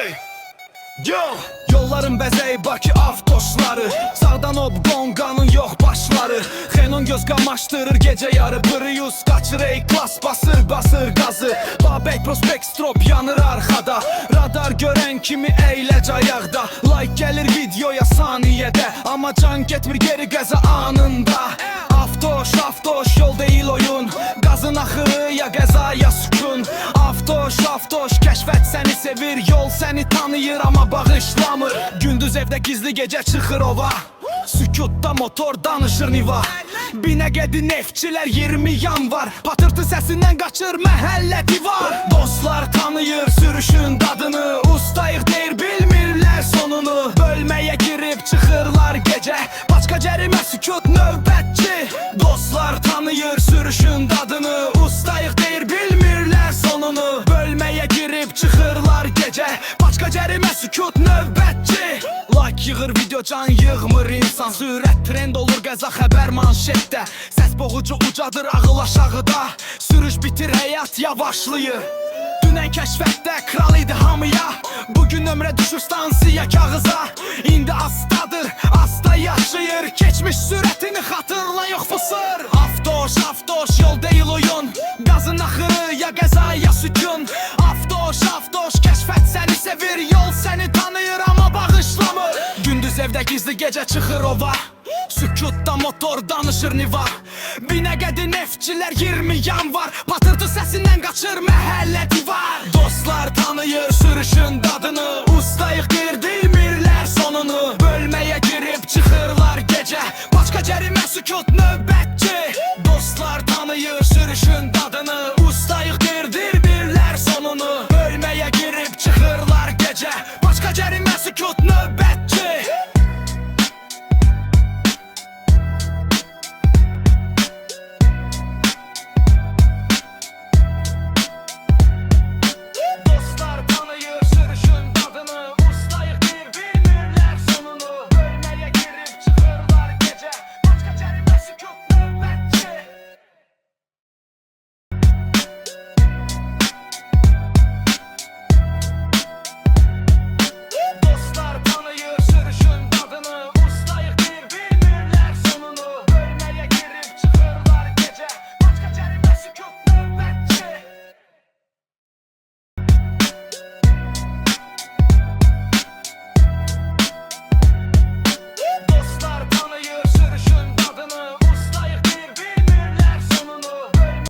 Hey! Yo! Yolların bezey Bakı avtosları, sağdan obqonqanın yox başları. Xenon göz qamaşdırır gecə yarı, Prius qaçır ey klas, basır qazı. Babək prospekt strop yanır arxada, radar görən kimi əyləc ayaqda. Like gəlir videoya saniyədə, amma can getmir geri qəza anında. Avtoş, yol deyil oyun, qazın axırı ya qəza ya sükun. Avtoş, kəşfət səni sevir, yol səni tanıyır amma bağışlamır. Gündüz evdə gizli gecə çıxır ova, sükutda motor danışır niva. Binəqədi neftçilər 20 yanvar, patırtı səsindən qaçır məhəllə divar. Dostlar tanıyır sürüşün dadını, ustayıq deyir bilmirlər sonunu. Bölməyə girib çıxırlar gecə, paçka cərimə sükut növbətçi. Dostlar tanıyır sürüşün dadını, ustayıq deyir bilmirlər sonunu. Bölməyə girib çıxırlar gecə, paçka cərimə sükut növbətçi. Like yığır video can yığmır insan, sürət trend olur qəza xəbər manşetdə. Səs boğucu ucadır ağıl aşağıda, sürüş bitir həyat yavaşlayır. Dünən kəşfətdə kral idi hamıya, bugün ömrə düşür stansiya kağıza. İndi astadır, asta yaşayır, keçmiş sürətini xatırla yox fısır. Avtoş, yol deyil oyun, qazın axırı ya qəza ya sükun. Avtoş, kəşfət səni sevir, yol səni tanıyır amma bağışlamır. Gündüz evdə gizli gecə çıxır ova, sükutda motor danışır niva. Binəqədi neftçilər 20 yanvar, patırtı səsindən qaçır məhəllə divar. Dostlar tanıyır sürüşün dadını, ustayıq deyir demirlər sonunu. Bölməyə girib çıxırlar gecə, paçka cərimə sükut növbə.